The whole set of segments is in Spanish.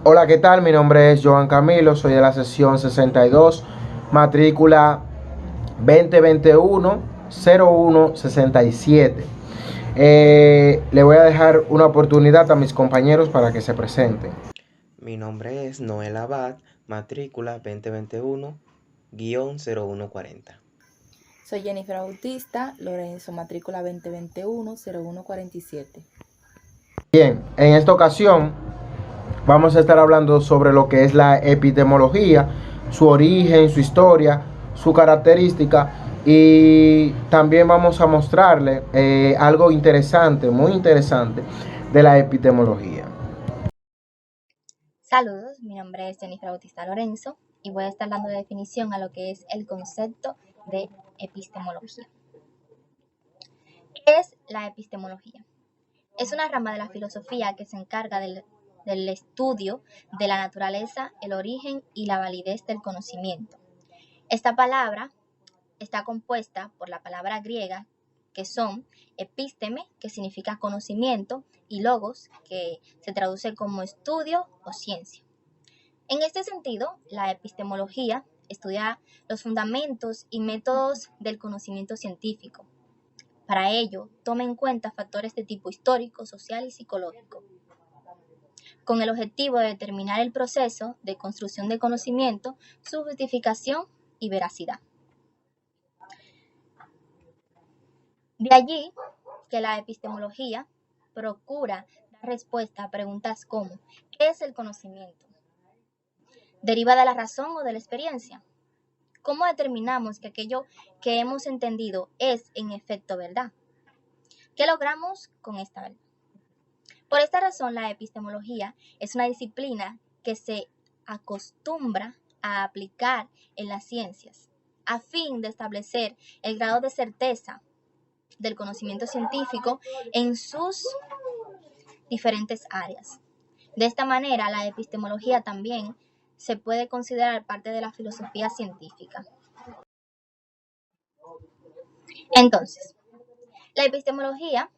Hola, ¿qué tal? Mi nombre es Joan Camilo, soy de la sesión 62, matrícula 2021-0167. Le voy a dejar una oportunidad a mis compañeros para que se presenten. Mi nombre es Noel Abad, matrícula 2021-0140. Soy Jennifer Bautista, Lorenzo, matrícula 2021-0147. Bien, en esta ocasión vamos a estar hablando sobre lo que es la epistemología, su origen, su historia, su característica y también vamos a mostrarle algo interesante, muy interesante de la epistemología. Saludos, mi nombre es Jennifer Bautista Lorenzo y voy a estar dando definición a lo que es el concepto de epistemología. ¿Qué es la epistemología? Es una rama de la filosofía que se encarga del estudio de la naturaleza, el origen y la validez del conocimiento. Esta palabra está compuesta por la palabra griega que son episteme, que significa conocimiento, y logos, que se traduce como estudio o ciencia. En este sentido, la epistemología estudia los fundamentos y métodos del conocimiento científico. Para ello, toma en cuenta factores de tipo histórico, social y psicológico, con el objetivo de determinar el proceso de construcción de conocimiento, su justificación y veracidad. De allí que la epistemología procura dar respuesta a preguntas como ¿qué es el conocimiento? ¿Deriva de la razón o de la experiencia? ¿Cómo determinamos que aquello que hemos entendido es en efecto verdad? ¿Qué logramos con esta verdad? Por esta razón, la epistemología es una disciplina que se acostumbra a aplicar en las ciencias a fin de establecer el grado de certeza del conocimiento científico en sus diferentes áreas. De esta manera, la epistemología también se puede considerar parte de la filosofía científica. Entonces, la epistemología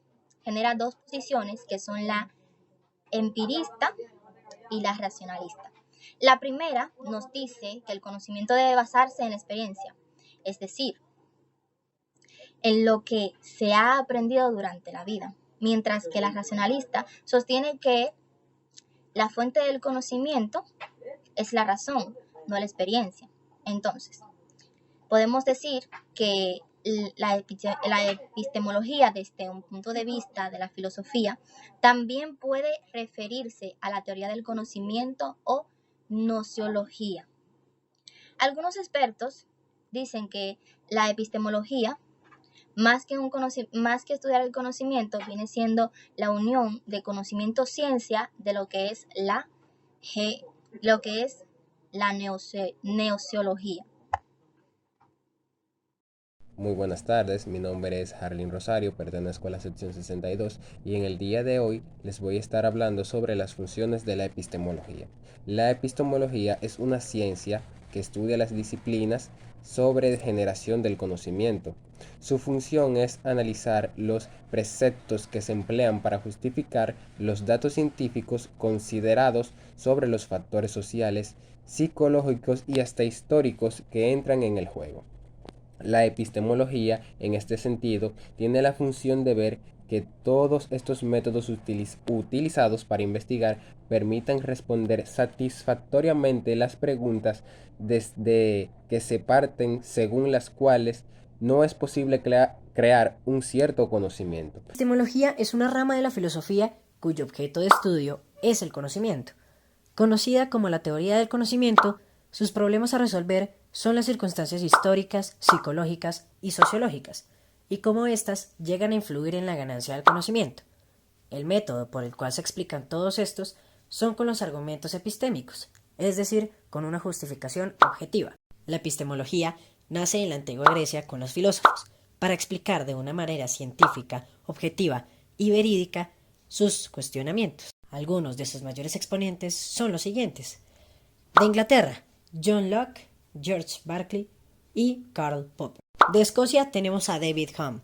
genera dos posiciones que son la empirista y la racionalista. La primera nos dice que el conocimiento debe basarse en la experiencia, es decir, en lo que se ha aprendido durante la vida, mientras que la racionalista sostiene que la fuente del conocimiento es la razón, no la experiencia. Entonces, podemos decir que la epistemología desde un punto de vista de la filosofía también puede referirse a la teoría del conocimiento o nociología. Algunos expertos dicen que la epistemología, más que estudiar el conocimiento, viene siendo la unión de conocimiento-ciencia de lo que es la nociología. Muy buenas tardes, mi nombre es Harlin Rosario, pertenezco a la sección 62 y en el día de hoy les voy a estar hablando sobre las funciones de la epistemología. La epistemología es una ciencia que estudia las disciplinas sobre generación del conocimiento. Su función es analizar los preceptos que se emplean para justificar los datos científicos considerados sobre los factores sociales, psicológicos y hasta históricos que entran en el juego. La epistemología, en este sentido, tiene la función de ver que todos estos métodos utilizados para investigar permitan responder satisfactoriamente las preguntas desde que se parten según las cuales no es posible crear un cierto conocimiento. La epistemología es una rama de la filosofía cuyo objeto de estudio es el conocimiento. Conocida como la teoría del conocimiento, sus problemas a resolver son las circunstancias históricas, psicológicas y sociológicas, y cómo éstas llegan a influir en la ganancia del conocimiento. El método por el cual se explican todos estos son con los argumentos epistémicos, es decir, con una justificación objetiva. La epistemología nace en la antigua Grecia con los filósofos, para explicar de una manera científica, objetiva y verídica sus cuestionamientos. Algunos de sus mayores exponentes son los siguientes. De Inglaterra, John Locke, George Berkeley y Karl Popper. De Escocia tenemos a David Hume.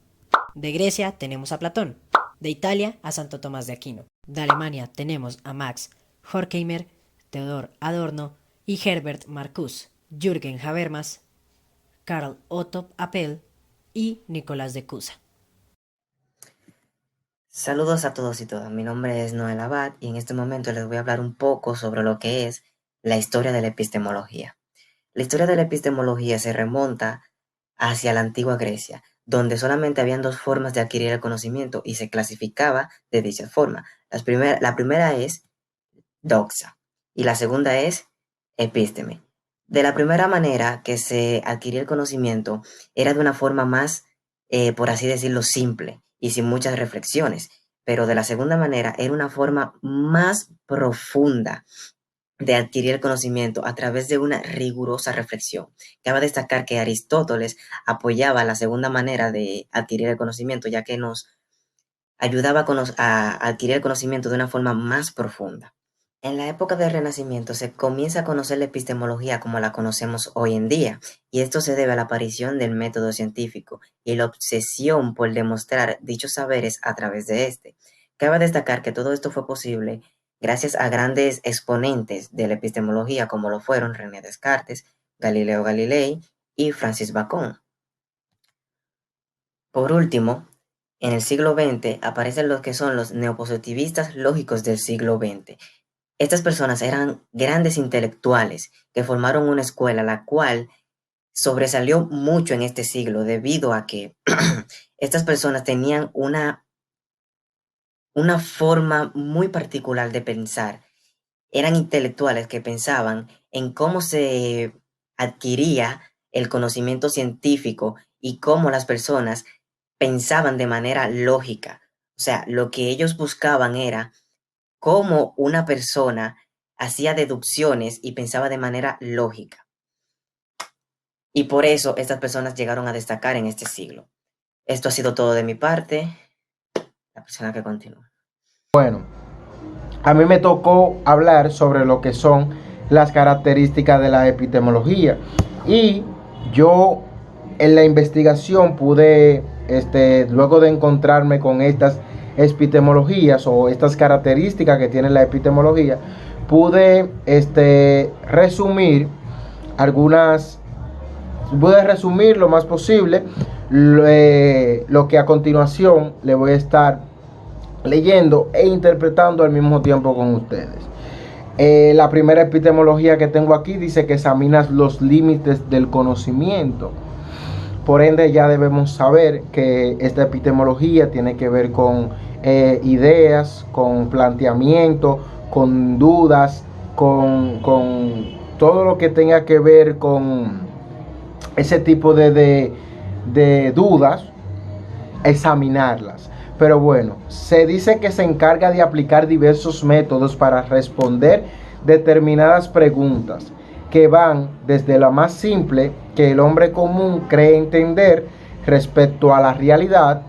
De Grecia tenemos a Platón. De Italia a Santo Tomás de Aquino. De Alemania tenemos a Max Horkheimer, Theodor Adorno y Herbert Marcuse, Jürgen Habermas, Karl Otto Appel y Nicolás de Cusa. Saludos a todos y todas, mi nombre es Noel Abad y en este momento les voy a hablar un poco sobre lo que es la historia de la epistemología. La historia de la epistemología se remonta hacia la antigua Grecia, donde solamente habían dos formas de adquirir el conocimiento y se clasificaba de dicha forma. La primera es doxa y la segunda es epísteme. De la primera manera que se adquiría el conocimiento era de una forma más, por así decirlo, simple y sin muchas reflexiones, pero de la segunda manera era una forma más profunda de adquirir el conocimiento a través de una rigurosa reflexión. Cabe destacar que Aristóteles apoyaba la segunda manera de adquirir el conocimiento, ya que nos ayudaba a adquirir el conocimiento de una forma más profunda. En la época del Renacimiento se comienza a conocer la epistemología como la conocemos hoy en día, y esto se debe a la aparición del método científico y la obsesión por demostrar dichos saberes a través de este. Cabe destacar que todo esto fue posible gracias a grandes exponentes de la epistemología como lo fueron René Descartes, Galileo Galilei y Francis Bacon. Por último, en el siglo XX aparecen los que son los neopositivistas lógicos del siglo XX. Estas personas eran grandes intelectuales que formaron una escuela la cual sobresalió mucho en este siglo debido a que estas personas tenían una forma muy particular de pensar. Eran intelectuales que pensaban en cómo se adquiría el conocimiento científico y cómo las personas pensaban de manera lógica. O sea, lo que ellos buscaban era cómo una persona hacía deducciones y pensaba de manera lógica. Y por eso estas personas llegaron a destacar en este siglo. Esto ha sido todo de mi parte. La persona que continúa. Bueno, a mí me tocó hablar sobre lo que son las características de la epistemología. Y yo en la investigación pude, luego de encontrarme con estas epistemologías o estas características que tiene la epistemología, pude resumir lo más posible lo que a continuación le voy a estar leyendo e interpretando al mismo tiempo con ustedes. La primera epistemología que tengo aquí dice que examina los límites del conocimiento. Por ende, ya debemos saber que esta epistemología tiene que ver con ideas, con planteamiento, con dudas, con todo lo que tenga que ver con ese tipo de dudas, examinarlas. Pero bueno, se dice que se encarga de aplicar diversos métodos para responder determinadas preguntas, que van desde la más simple que el hombre común cree entender respecto a la realidad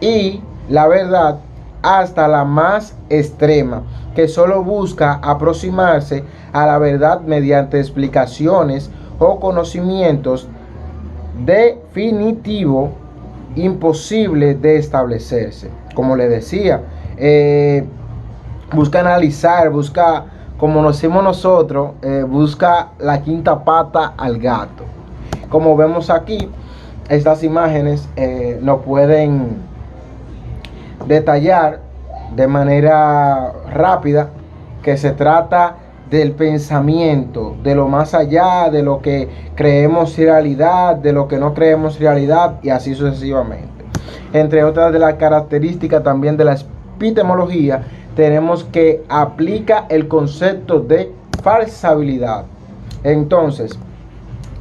y la verdad, hasta la más extrema, que solo busca aproximarse a la verdad mediante explicaciones o conocimientos definitivos imposible de establecerse. Como le decía, busca analizar, busca, como nos decimos nosotros, busca la quinta pata al gato. Como vemos aquí, estas imágenes nos pueden detallar de manera rápida que se trata del pensamiento, de lo más allá, de lo que creemos realidad, de lo que no creemos realidad, y así sucesivamente. Entre otras de las características también de la epistemología, tenemos que aplica el concepto de falsabilidad. Entonces,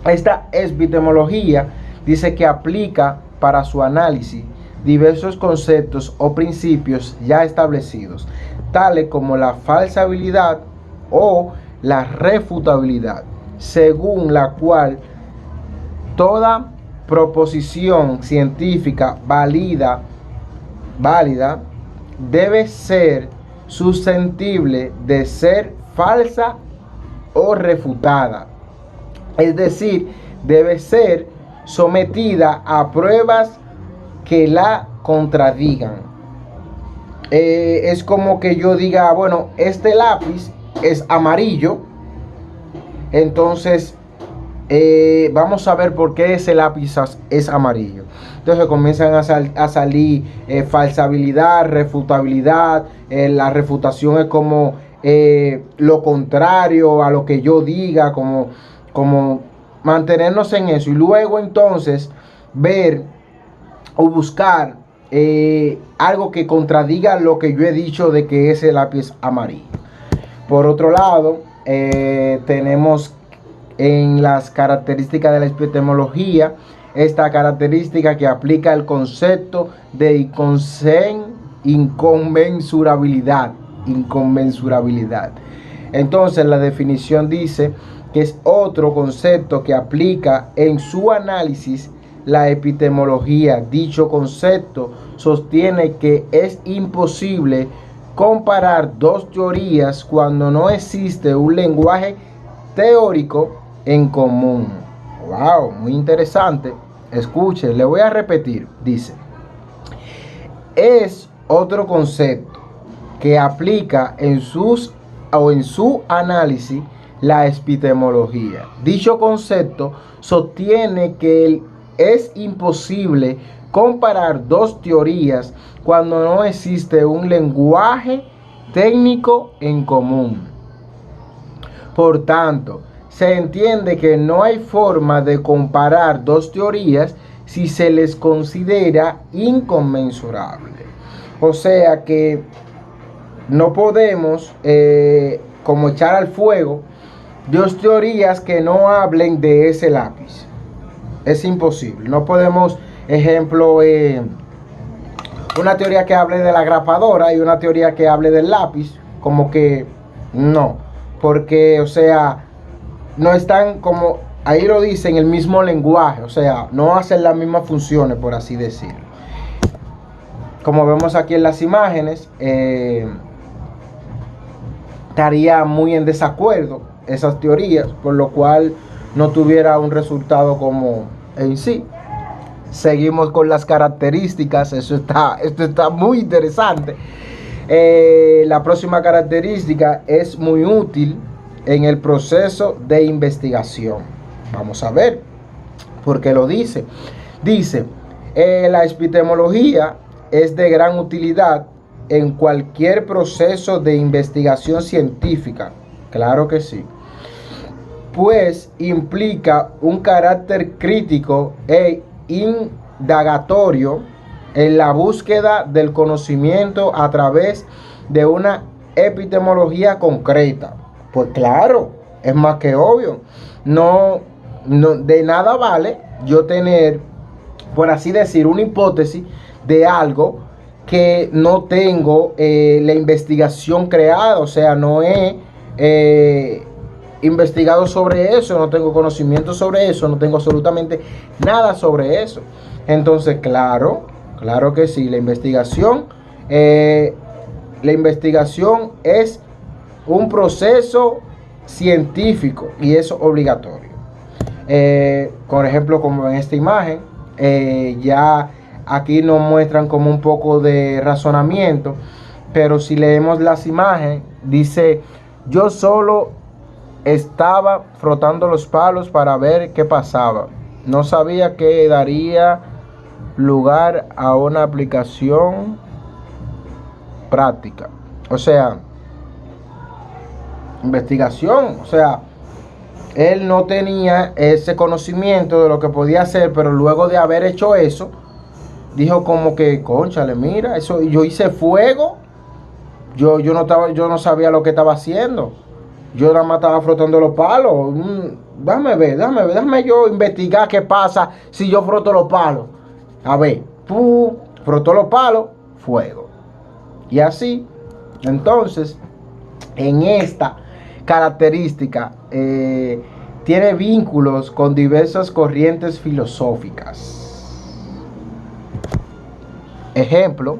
esta epistemología dice que aplica para su análisis diversos conceptos o principios ya establecidos, tales como la falsabilidad o la refutabilidad, según la cual toda proposición científica válida debe ser susceptible de ser falsa o refutada, es decir, debe ser sometida a pruebas que la contradigan. es como que yo diga, bueno, este lápiz es amarillo, entonces vamos a ver por qué ese lápiz es amarillo. Entonces comienzan a salir falsabilidad, refutabilidad. La refutación es como lo contrario a lo que yo diga, como mantenernos en eso. Y luego entonces ver o buscar algo que contradiga lo que yo he dicho de que ese lápiz amarillo. Por otro lado, tenemos en las características de la epistemología esta característica que aplica el concepto de inconmensurabilidad. Entonces la definición dice que es otro concepto que aplica en su análisis la epistemología. Dicho concepto sostiene que es imposible comparar dos teorías cuando no existe un lenguaje teórico en común. Wow, muy interesante. Escuche, le voy a repetir. Dice, es otro concepto que aplica en su análisis la epistemología. Dicho concepto sostiene que es imposible comparar dos teorías cuando no existe un lenguaje técnico en común. Por tanto, se entiende que no hay forma de comparar dos teorías si se les considera inconmensurables. O sea que no podemos como echar al fuego dos teorías que no hablen de ese lápiz. Es imposible. No podemos, ejemplo, una teoría que hable de la grapadora y una teoría que hable del lápiz. Como que no. Porque, o sea, no están como, ahí lo dice, en el mismo lenguaje. O sea, no hacen las mismas funciones, por así decirlo. Como vemos aquí en las imágenes, estaría muy en desacuerdo esas teorías, por lo cual no tuviera un resultado como en sí. Seguimos con las características. Esto está muy interesante. La próxima característica es muy útil en el proceso de investigación. Vamos a ver por qué lo dice. Dice, la epistemología es de gran utilidad en cualquier proceso de investigación científica. Claro que sí. Pues implica un carácter crítico e indagatorio en la búsqueda del conocimiento a través de una epistemología concreta. Pues claro, es más que obvio. No, de nada vale yo tener, por así decir, una hipótesis de algo que no tengo la investigación creada. O sea, no he investigado sobre eso, no tengo conocimiento sobre eso, no tengo absolutamente nada sobre eso. Entonces, claro que sí, la investigación es un proceso científico y es obligatorio. Por ejemplo, como en esta imagen, ya aquí nos muestran como un poco de razonamiento, pero si leemos las imágenes, dice, yo solo estaba frotando los palos para ver qué pasaba. No sabía que daría lugar a una aplicación práctica. O sea, investigación. O sea, él no tenía ese conocimiento de lo que podía hacer, pero luego de haber hecho eso, dijo como que, cónchale, mira, eso, yo hice fuego. Yo no sabía lo que estaba haciendo. Yo nada más estaba frotando los palos. Déjame yo investigar qué pasa si yo froto los palos. A ver, frotó los palos, fuego. Y así, entonces, en esta característica, tiene vínculos con diversas corrientes filosóficas. Ejemplo,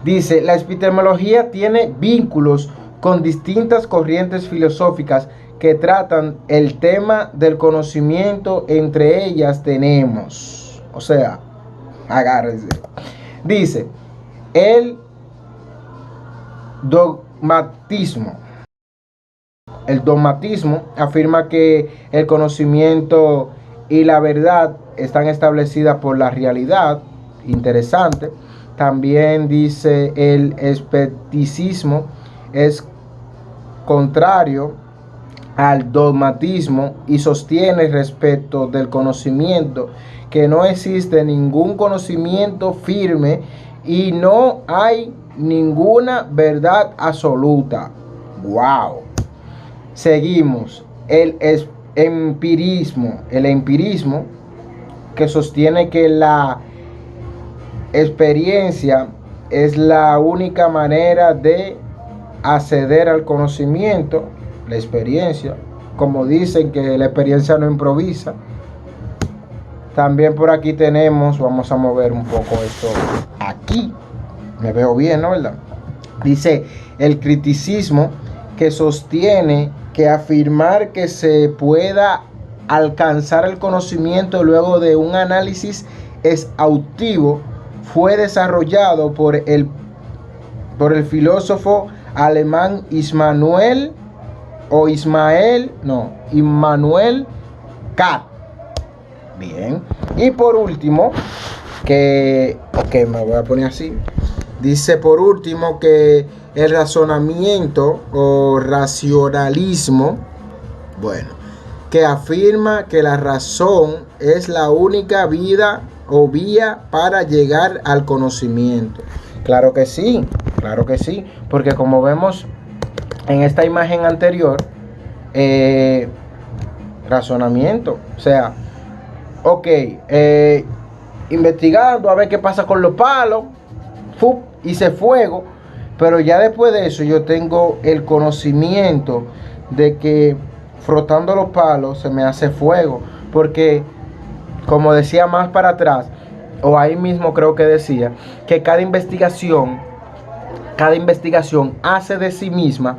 dice, la epistemología tiene vínculos con distintas corrientes filosóficas que tratan el tema del conocimiento. Entre ellas tenemos, o sea, agárrense. Dice, El dogmatismo. El dogmatismo afirma que el conocimiento y la verdad están establecidas por la realidad. Interesante. También dice el escepticismo es contrario al dogmatismo y sostiene respecto del conocimiento que no existe ningún conocimiento firme y no hay ninguna verdad absoluta. ¡Wow! Seguimos. El empirismo. El empirismo que sostiene que la experiencia es la única manera de acceder al conocimiento. La experiencia, como dicen que la experiencia no improvisa. También por aquí tenemos, vamos a mover un poco esto aquí, me veo bien, ¿no? ¿Verdad? Dice el criticismo que sostiene que afirmar que se pueda alcanzar el conocimiento luego de un análisis exhaustivo fue desarrollado por el filósofo alemán Immanuel Kant. Bien. Y por último, me voy a poner así. Dice por último que el razonamiento o racionalismo, bueno, que afirma que la razón es la única vida o vía para llegar al conocimiento. Claro que sí, porque como vemos en esta imagen anterior, razonamiento, o sea, investigando a ver qué pasa con los palos, hice fuego, pero ya después de eso yo tengo el conocimiento de que frotando los palos se me hace fuego, porque como decía más para atrás, o ahí mismo creo que decía, que cada investigación hace de sí misma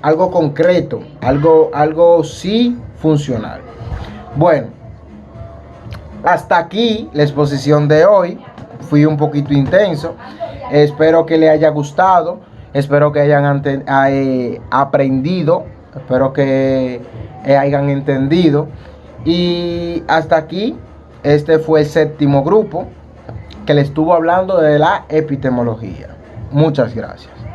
algo concreto, algo sí funcional. Bueno, hasta aquí la exposición de hoy. Fui un poquito intenso. Espero que les haya gustado. Espero que hayan aprendido. Espero que hayan entendido. Y hasta aquí, este fue el 7º grupo que le estuvo hablando de la epistemología. Muchas gracias.